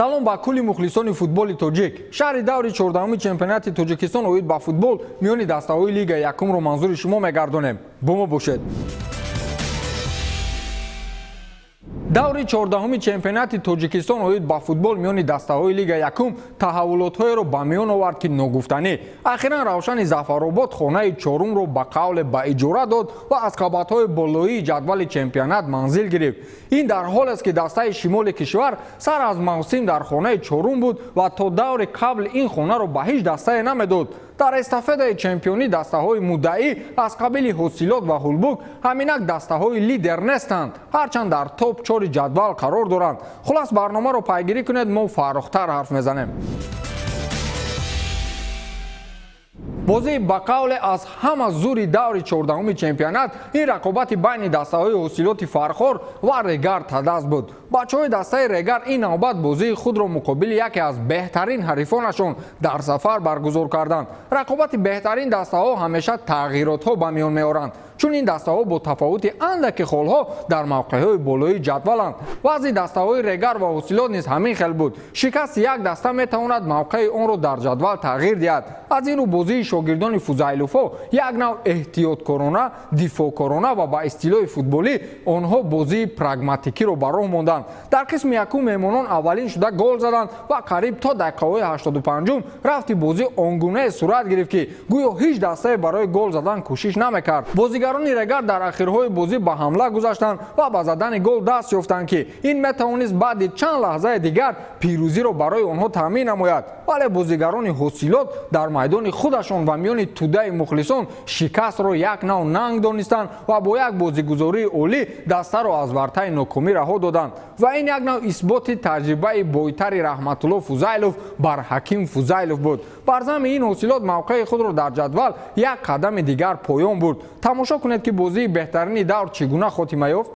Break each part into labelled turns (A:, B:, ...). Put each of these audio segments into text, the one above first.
A: салом ба кулли мухлисони футболи тоҷик. Шаҳри даври 14-уми чемпионати Тоҷикистон оид ба футбол миёни дастаҳои Лига Якумро манзури шумо мегардонем. Бо мо бошед. даври 14-уми чемпионати Тоҷикистон оид ба футбол миёни дастаҳои Лига Якум таҳаввулотҳоеро ба миён овард ки ногуфтанӣ. Ахиран Равшани Зафаробод хонаи чорумро ба қавле ба иҷора дод ва аз қабатҳои болоии ҷадвали чемпионат манзил гирифт. Ин дар ҳол аст ки дастаи шимоли кишвар сар аз мавсим дар хонаи чорум буд ва то даври қабл ин хонаро ба ҳеҷ дастае намедод. дар эстафедаи чемпионӣ дастаҳои муддаӣ аз қабили ҳосилот ва ҳулбук ҳаминак дастаҳои лидер нестанд, ҳарчанд дар топ 4 ҷадвал қарор доранд. хулас барномаро пайгирӣ кунед, мо фарохтар ҳарф мезанем. бозии ба қавле аз ҳама зури даври 14-уми чемпионат ин рақобати байни дастаҳои ҳосилоти Фархор ва Регар Тадаст буд. бачаҳои дастаи Регар ин навбат бозии худро муқобили яке аз беҳтарин ҳарифонашон дар сафар баргузор карданд. рақобати беҳтарин дастаҳо ҳамеша тағйиротҳо ба миён меоранд, чун ин дастаҳо бо тафовути андаки холҳо дар мавқеъҳои болоии ҷадваланд. вазъи дастаҳои Регар ва ҳосилот низ ҳамин хел буд. шикасти як даста метавонад мавқеи онро дар ҷадвал тағйир диҳад. аз ин рӯ бозии шогирдони Фузайлуфо як нав эҳтиёткорона, дифоъкорона ва ба истилоҳи футболӣ онҳо бозии прагматикиро ба роҳ монданд. дар қисми якум меҳмонон аввалин шуда гол заданд ва қариб то дақиқаҳои 85 рафти бозӣ он гунае сурат гирифт ки гӯё ҳеҷ дастае барои гол задан кӯшиш намекард. бозигарони Регар дар ахирҳои бозӣ ба ҳамла гузаштанд ва ба задани гол даст ёфтанд ки ин метавонист баъди чанд лаҳзаи дигар пирӯзиро барои онҳо таъмин намояд. вале бозигарони ҳосилот дар майдони худашон ва миёни тӯдаи мухлисон шикастро як нав нанг донистанд ва бо як бозигузории олӣ дастаро аз вартаи нокомӣ раҳо доданд. ва ин як нав исботи таҷрибаи бойтари Раҳматулло Фузайлов бар Ҳаким Фузайлов буд. бар замми ин ҳосилот мавқеи худро дар ҷадвал як қадами дигар поён бурд. тамошо кунед ки бозии беҳтарини давр чӣ гуна хотима ёфт.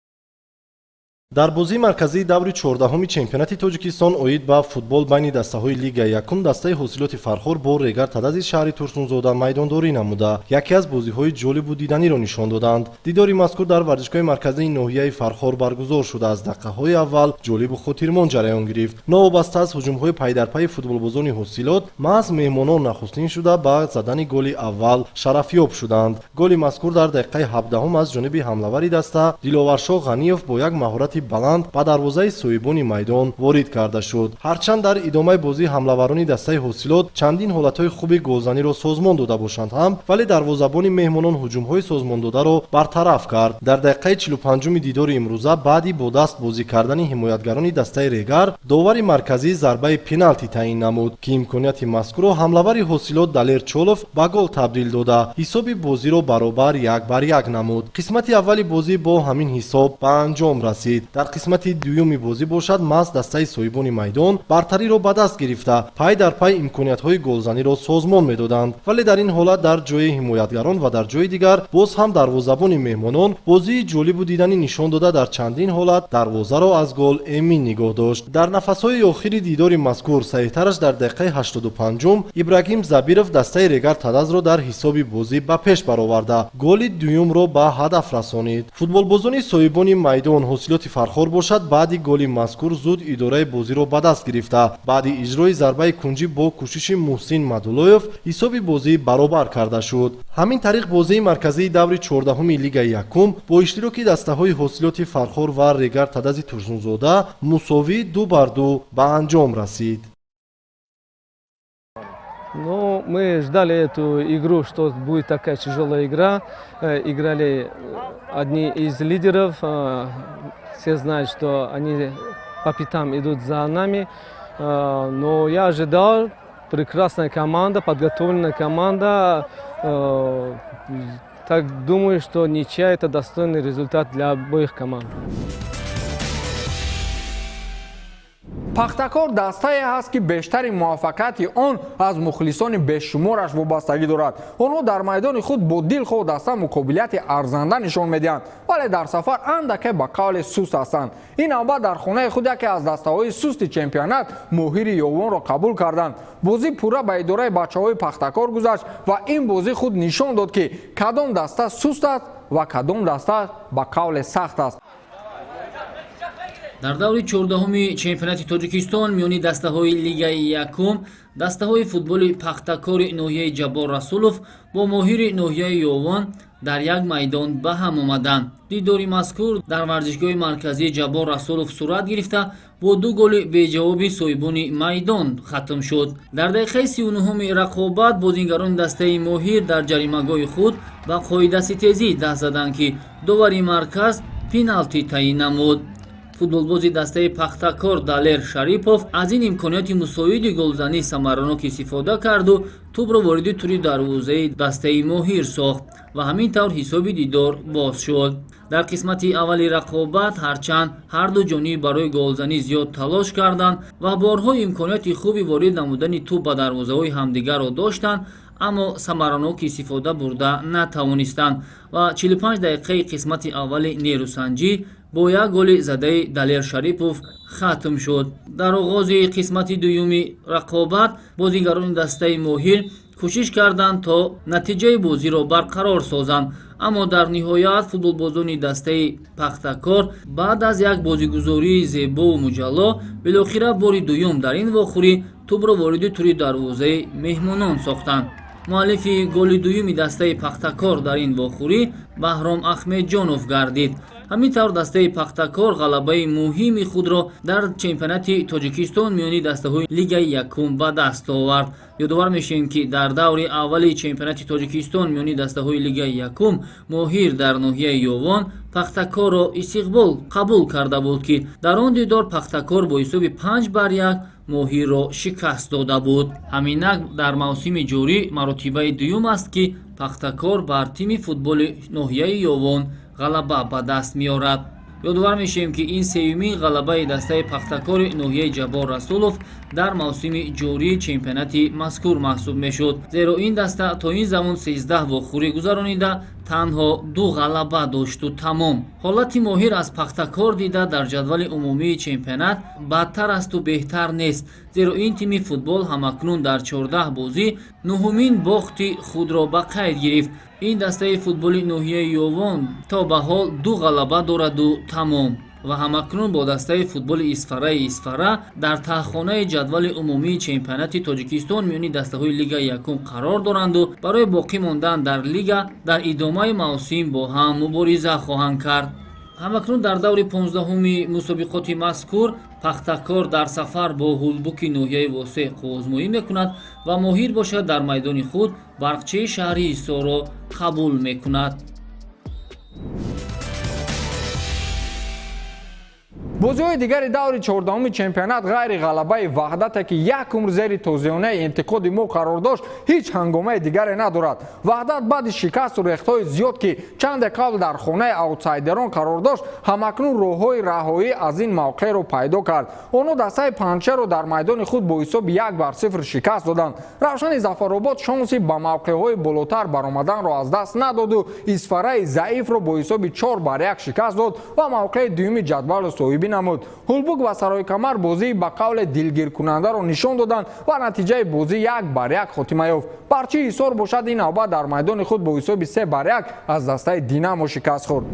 B: дар бозии марказии даври 14-уми чемпионати Тоҷикистон оид ба футбол байни дастаҳои Лига Якум дастаи ҳосилоти Фархор бо Регар Тадази шаҳри Турсунзода майдондорӣ намуда яке аз бозиҳои ҷолибу диданиро нишон доданд. дидори мазкур дар варзишгоҳи марказии ноҳияи Фархор баргузор шуда аз дақиқаҳои аввал ҷолибу хотирмон ҷараён гирифт. новобаста аз ҳуҷумҳои пайдарпайи футболбозони ҳосилот маҳз меҳмонон нахустин шуда ба задани голи аввал шарафёб шуданд. голи мазкур дар дақиқаи 17 аз ҷониби ҳамлавари даста Диловаршоҳ Ғаниев бо як маҳорати баланд ба дарвозаи соҳибони майдон ворид карда шуд. ҳарчанд дар идомаи бозӣ ҳамлаварони дастаи ҳосилот чандин ҳолатҳои хуби голзаниро созмон дода бошанд ҳам, вале дарвозабони меҳмонон ҳуҷумҳои созмондодаро бартараф кард. дар дақиқаи 45-уми дидори имрӯза баъди бо даст бозӣ кардани ҳимоятгарони дастаи Регар довари марказӣ зарбаи пеналти таъин намуд ки имконияти мазкурро ҳамлавари ҳосилот Далер Чолов ба гол табдил дода ҳисоби бозиро баробар 1-1 намуд. қисмати аввали бозӣ бо ҳамин ҳисоб ба анҷом расид. дар қисмати дуюми бозӣ бошад маҳз дастаи соҳибони майдон бартариро ба даст гирифта пай дар пай имкониятҳои голзаниро созмон медоданд, вале дар ин ҳолат дар ҷои ҳимоятгарон ва дар ҷои дигар боз ҳам дарвозабони меҳмонон бозии ҷолибу диданӣ нишон дода дар чандин ҳолат дарвозаро аз гол эмин нигоҳ дошт. дар нафасҳои охири дидори мазкур саҳитараш дар дақиқаи 85 Ибрагим Забиров дастаи Регар Тадазро дар ҳисоби бозӣ ба пеш бароварда голи дуюмро ба ҳадаф расонид. футболбозони соҳибони майдон ҳосилоти Фархор бошад баъди голи мазкур зуд идораи бозиро ба даст гирифта баъди иҷрои зарбаи кунҷӣ бо кӯшиши Муҳсин Мадуллоев ҳисоби бозӣ баробар карда шуд. ҳамин тариқ бозии марказии даври 14-уми Лигаи Якум бо иштироки дастаҳои ҳосилоти Фархор ва Регар Тадази Турсунзода мусовӣ 2-2 ба анҷом расид.
C: Ну, мы ждали эту игру, что будет такая тяжелая игра. Играли одни из лидеров. Все знают, что они по пятам идут за нами. Но я ожидал, прекрасная команда, подготовленная команда. Так думаю, что ничья – это достойный результат для обоих команд.
A: пахтакор дастае ҳаст ки бештари муваффақияти он аз мухлисони бешумораш вобастагӣ дорад. онҳо дар майдони худ бо дилхоҳ даста муқобилияти арзанда нишон медиҳанд, вале дар сафар андаке ба қавле суст ҳастанд. ин навбат дар хонаи худ яке аз дастаҳои сусти чемпионат моҳири ёвонро қабул карданд. бозӣ пурра ба идораи бачаҳои пахтакор гузашт ва ин бозӣ худ нишон дод ки кадом даста суст аст ва кадом даста ба қавле сахт аст.
D: дар даври 14-уми чемпионати Тоҷикистон миёни дастаҳои Лигаи Якум дастаҳои футболи пахтакори ноҳияи Ҷаббор Расулов бо моҳири ноҳияи Ёвон дар як майдон ба ҳам омаданд. Дидори мазкур дар варзишгоҳи марказии Ҷаббор Расулов сурат гирифта, бо 2 голи беҷавоби соҳибони майдон хатм шуд. Дар дақиқаи 39-уми рақобат бозингарони дастаи моҳир дар ҷаримагоҳи худ ба қоидаситезӣ даст заданд ки довари марказ пеналти таъин намуд. футболбози дастаи пахтакор Далер Шарипов аз ин имконияти мусоиди голзанӣ самаранок истифода карду тӯбро вориди тури дарвозаи дастаи моҳир сохт ва ҳамин тавр ҳисоби дидор боз шуд. дар қисмати аввали рақобат ҳарчанд ҳарду ҷониб барои голзанӣ зиёд талош карданд ва борҳо имконияти хуби ворид намудани тӯб ба дарвозаҳои ҳамдигарро доштанд, аммо самаранок истифода бурда натавонистанд ва 45 дақиқаи қисмати аввали нерӯсанҷӣ бо як голи задаи Далер Шарипов хатм шуд. дар оғози қисмати дуюми рақобат бозигарони дастаи моҳир кӯшиш карданд то натиҷаи бозиро барқарор созанд, аммо дар ниҳоят футболбозони дастаи пахтакор баъд аз як бозигузории зебову муҷалло билохира бори дуюм дар ин вохӯрӣ тӯбро вориди тури дарвозаи меҳмонон сохтанд. муаллифи голи дуюми дастаи пахтакор дар ин вохӯрӣ Баҳром Ахмедҷонов гардид. ҳамин тавр дастаи пахтакор ғалабаи муҳими худро дар чемпионати Тоҷикистон миёни дастаҳои Лигаи Якум ба даст овард. ёдовар мешавем ки дар даври аввали чемпионати Тоҷикистон миёни дастаҳои Лигаи Якум моҳир дар ноҳияи Ёвон пахтакорро истиқбол қабул карда буд ки дар он дидор пахтакор бо ҳисоби 5-1 моҳирро шикаст дода буд. ҳаминак дар мавсими ҷорӣ маротибаи дуюм аст ки пахтакор бар тими футболи ноҳияи Ёвон ғалаба ба даст меорад. ёдовар мешавем ки ин сеюмин ғалабаи дастаи пахтакори ноҳияи Ҷаббор Расулов дар мавсими ҷории чемпионати мазкур маҳсуб мешуд, зеро ин даста то ин замон 13 вохӯрӣ гузаронида танҳо 2 ғалаба дошту тамом. ҳолати моҳир аз пахтакор дида дар ҷадвали умумии чемпионат бадтар асту беҳтар нест, зеро ин тими футбол ҳамакнун дар 14 бозӣ 9-умин бохти худро ба қайд гирифт. ин дастаи футболи ноҳияи Ёвон то ба ҳол 2 ғалаба дораду тамом ва ҳамакнун бо дастаи футболи Исфара дар таҳхонаи ҷадвали умумии чемпионати Тоҷикистон миёни дастаҳои Лигаи Якум қарор доранду барои боқӣ мондан дар лига дар идомаи мавсим бо ҳам мубориза хоҳанд кард. ҳамакнун дар даври 15-уми мусобиқоти мазкур пахтакор дар сафар бо ҳулбуки ноҳияи Восеъ қувозмоӣ мекунад ва моҳир бошад дар майдони худ Барқчии шаҳри Ҳисорро қабул мекунад.
A: бозиҳои дигари даври 14-уми чемпионат ғайри ғалабаи Ваҳдате ки як умр зери тозиёнаи интиқоди мо қарор дошт ҳеҷ ҳангомаи дигаре надорад. Ваҳдат баъди шикасту рехтҳои зиёд ки чанде қабл дар хонаи аутсайдерон қарор дошт, ҳамакнун роҳҳои раҳоӣ аз ин мавқеъро пайдо кард. онҳо дастаи Панчерро дар майдони худ бо ҳисоби 1-0 шикаст доданд. Равшани Зафаробод шонси ба мавқеъҳои болотар баромаданро аз даст надоду Исфараи заифро бо ҳисоби 4-1 шикаст дод ва мавқеъи дуюми ҷадвалро соҳибӣ намуд. ҳулбук ва Саройкамар бозии ба қавле дилгиркунандаро нишон доданд ва натиҷаи бозӣ 1-1 хотима ёфт. Барчии Ҳисор бошад ин навбат дар майдони худ бо ҳисоби 3-1 аз дастаи Динамо шикаст хӯрд.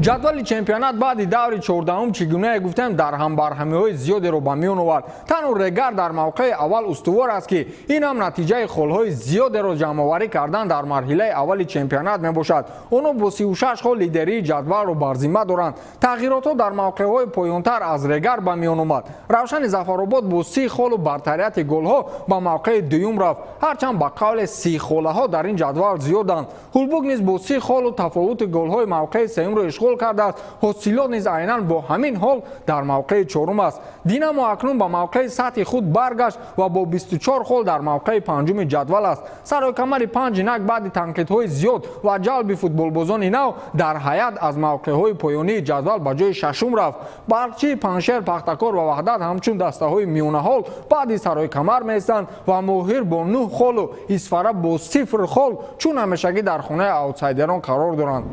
A: ҷадвали чемпионат баъди даври 14-ум чӣ гуна гуфтем дар ҳамбарҳамиҳои зиёдеро ба миён овард. танҳо Регар дар мавқеи аввал устувор аст ки ин ҳам натиҷаи холҳои зиёдеро ҷамъоварӣ кардан дар марҳилаи аввали чемпионат мебошад. онҳо бо 36 хол лидерии ҷадвалро бар зимма доранд. тағйиротҳо дар мавқеъҳои поёнтар аз Регар ба миён омад. равшани Зафаробод бо 30 холу бартарияти голҳо ба мавқеи дуюм рафт, ҳарчанд ба қавле 30 холаҳо дар ин ҷадвал зиёданд. ҳулбук низ бо 30 холу тафовути голҳои мавқеи сеюмро ишғол кардааст. ҳосилот низ айнан бо ҳамин ҳол дар мавқеи чорум аст. Динамо акнун ба мавқеи сатҳи худ баргашт ва бо 24 хол дар мавқеи панҷуми ҷадвал аст. Саройкамари Панҷ инак баъди танқидҳои зиёд ва ҷалби футболбозони нав дар ҳаят аз мавқеъҳои поёнии ҷадвал ба ҷои шашум рафт. Барқчии Паншер, Пахтакор ва Ваҳдат ҳамчун дастаҳои миёнаҳол баъди Саройкамар меистанд ва моҳир бо 9 холу Исфара бо 0 хол чун ҳамешагӣ дар хонаи аутсайдерон қарор доранд.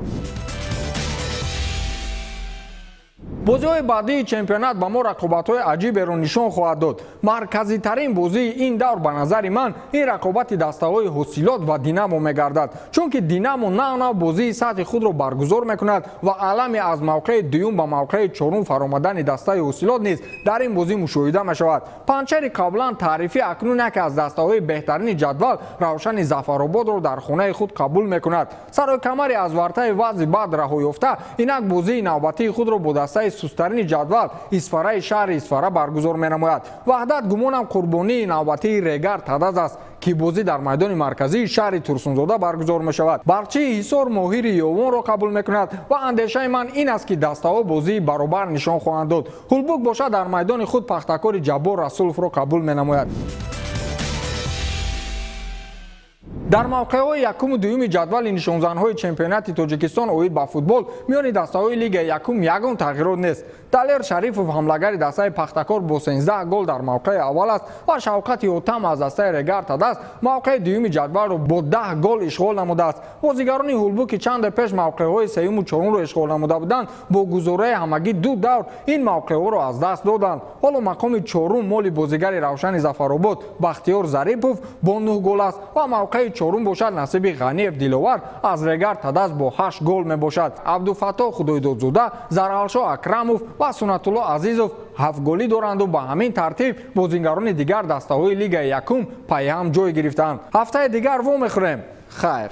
A: бозиҳои баъдии чемпионат ба мо рақобатҳои аҷиберо нишон хоҳад дод. марказитарин бозии ин давр ба назари ман ин рақобати дастаҳои ҳосилот ва динамо мегардад, чунки динамо нав бозии сатҳи худро баргузор мекунад ва алами аз мавқеи дуюм ба мавқеи чорум фаромадани дастаи ҳосилот низ дар ин бозӣ мушоҳида мешавад. панчари қаблан таърифӣ акнун яке аз дастаҳои беҳтарини ҷадвал равшани зафарободро дар хонаи худ қабул мекунад. сарои камари аз вартаи вазъи баъд раҳо ёфта инак бозии навбатии худро бо дастаи сустарини ҷадвал исфараи шаҳри исфара баргузор менамояд. ваҳдат гумонам қурбонии навбатии Регар Тадаз аст ки бозӣ дар майдони марказии шаҳри Турсунзода баргузор мешавад. барчии ҳисор моҳири ёвонро қабул мекунад ва андешаи ман ин аст ки дастаҳо бозии баробар нишон хоҳанд дод. ҳулбук бошад дар майдони худ пахтакори Ҷаббор Расуловро қабул менамояд. дар мавқеъҳои якуму дуюми ҷадвали нишонзанҳои чемпионати Тоҷикистон оид ба футбол миёни дастаҳои Лигаи Якум ягон тағйирот нест. Талер Шарифов ҳамлагари дастаи Пахтакор бо 13 гол дар мавқеи аввал аст ва Шавқати Отам аз дастаи Регар Тадаз мавқеи дуюми ҷадвалро бо 10 гол ишғол намудааст. бозигарони ҳулбуки чанде пеш мавқеъҳои сеюму чорумро ишғол намуда буданд, бо гузораи ҳамагӣ ду давр ин мавқеъҳоро аз даст доданд. ҳоло мақоми чорум моли бозигари Равшани Зафаробод Бахтиёр Зарипов бо 9 гол аст ва мавқеи чорум бошад насиби Ғаниев Диловар аз Регар Тадаз бо 8 гол мебошад. Абдуфатто Худоидодзода, Заралшо Акрамов ва Сунатулло Азизов 7 голӣ доранду ба ҳамин тартиб бозигарони дигар дастаҳои Лигаи Якум пайҳам ҷой гирифтанд. ҳафтаи дигар вомехӯрем. хайр.